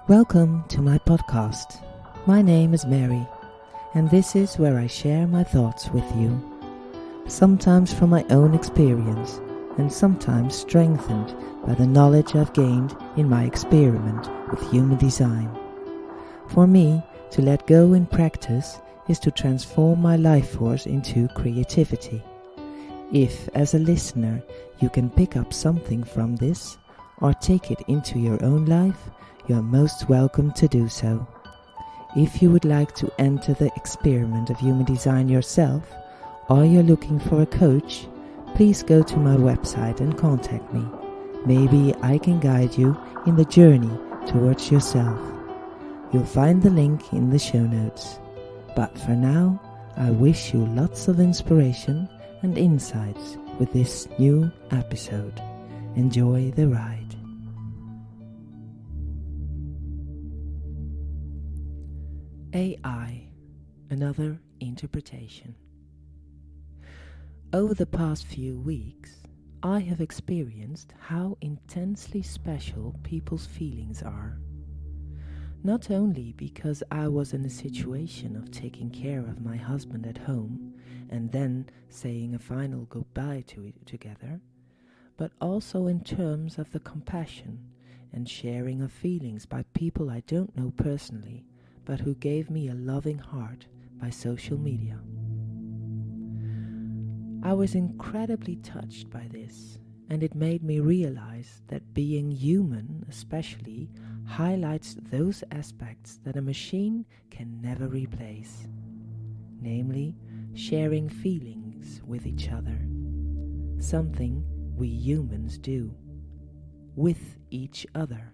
Welcome to my podcast. My name is Mary, and this is where I share my thoughts with you, sometimes from my own experience and sometimes strengthened by the knowledge I've gained in my experiment with human design. For me, to let go in practice is to transform my life force into creativity. If, as a listener, you can pick up something from this or take it into your own life, you are most welcome to do so. If you would like to enter the experiment of human design yourself, or you're looking for a coach, please go to my website and contact me. Maybe I can guide you in the journey towards yourself. You'll find the link in the show notes. But for now, I wish you lots of inspiration and insights with this new episode. Enjoy the ride. AI, another interpretation. Over the past few weeks, I have experienced how intensely special people's feelings are. Not only because I was in a situation of taking care of my husband at home and then saying a final goodbye to it together, but also in terms of the compassion and sharing of feelings by people I don't know personally, but who gave me a loving heart by social media. I was incredibly touched by this, and it made me realize that being human especially highlights those aspects that a machine can never replace, namely sharing feelings with each other, something we humans do, with each other.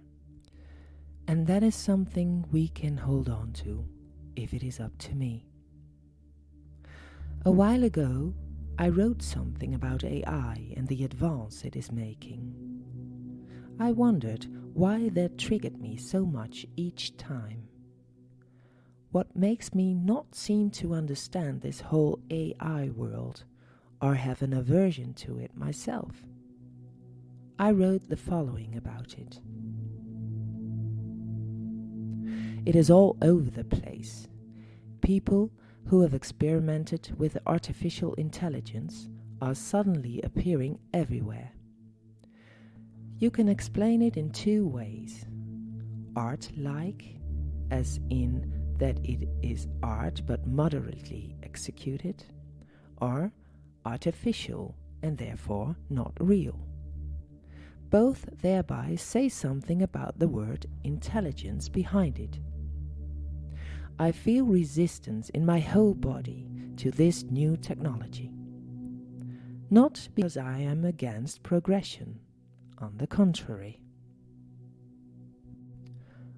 And that is something we can hold on to, if it is up to me. A while ago, I wrote something about AI and the advance it is making. I wondered why that triggered me so much each time. What makes me not seem to understand this whole AI world, or have an aversion to it myself? I wrote the following about it. It is all over the place. People who have experimented with artificial intelligence are suddenly appearing everywhere. You can explain it in two ways. Art-like, as in that it is art but moderately executed, or artificial and therefore not real. Both thereby say something about the word intelligence behind it. I feel resistance in my whole body to this new technology. Not because I am against progression, on the contrary.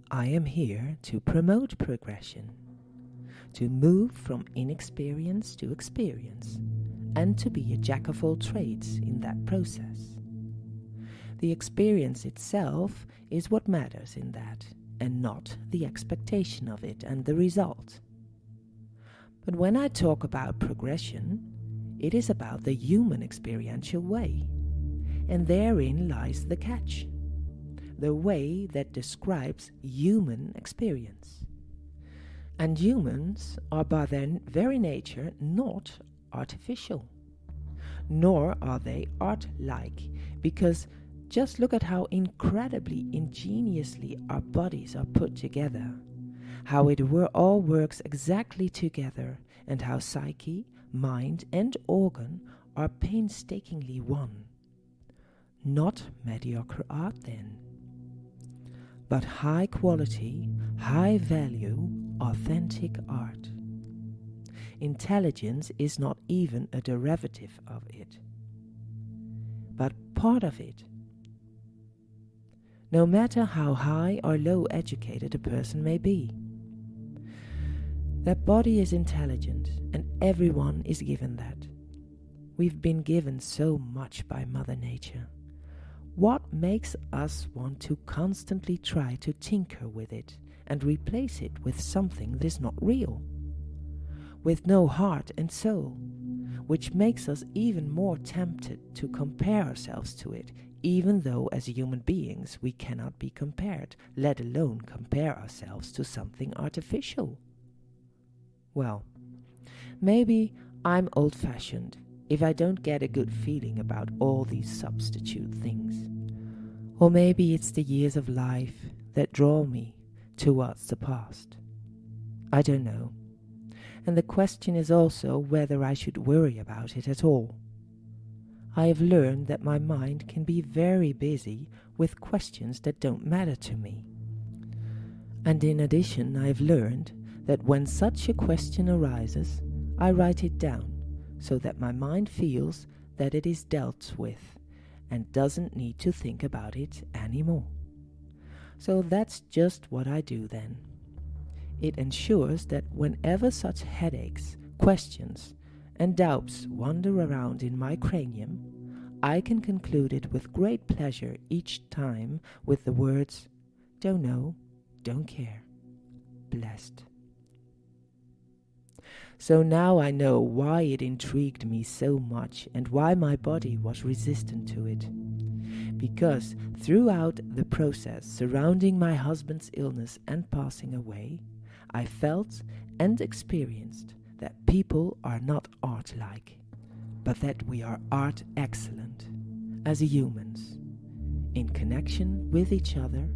I am here to promote progression, to move from inexperience to experience, and to be a jack of all trades in that process. The experience itself is what matters in that, and not the expectation of it and the result. But when I talk about progression, it is about the human experiential way, and therein lies the catch, the way that describes human experience. And humans are by their very nature not artificial, nor are they art-like, because just look at how incredibly ingeniously our bodies are put together, how it all works exactly together, and how psyche, mind, and organ are painstakingly one. Not mediocre art then, but high quality, high value, authentic art. Intelligence is not even a derivative of it, but part of it. No matter how high or low educated a person may be. That body is intelligent, and everyone is given that. We've been given so much by Mother Nature. What makes us want to constantly try to tinker with it and replace it with something that is not real, with no heart and soul, which makes us even more tempted to compare ourselves to it, even though as human beings we cannot be compared, let alone compare ourselves to something artificial. Well, maybe I'm old-fashioned if I don't get a good feeling about all these substitute things. Or maybe it's the years of life that draw me towards the past. I don't know. And the question is also whether I should worry about it at all. I have learned that my mind can be very busy with questions that don't matter to me. And in addition, I have learned that when such a question arises, I write it down so that my mind feels that it is dealt with and doesn't need to think about it anymore. So that's just what I do then. It ensures that whenever such headaches, questions, and doubts wander around in my cranium, I can conclude it with great pleasure each time with the words, "Don't know, don't care, blessed." So now I know why it intrigued me so much and why my body was resistant to it. Because throughout the process surrounding my husband's illness and passing away, I felt and experienced that people are not art-like, but that we are art-excellent as humans, in connection with each other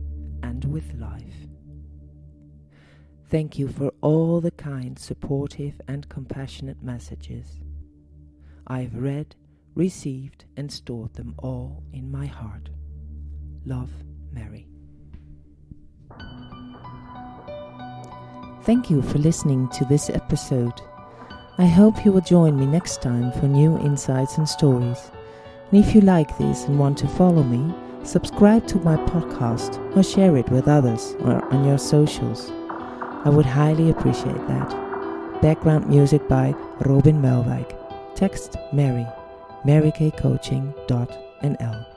and with life. Thank you for all the kind, supportive and compassionate messages. I have read, received and stored them all in my heart. Love, Mary. Thank you for listening to this episode. I hope you will join me next time for new insights and stories. And if you like this and want to follow me, subscribe to my podcast or share it with others or on your socials. I would highly appreciate that. Background music by Robin Melwijk. Text Mary, marykcoaching.nl.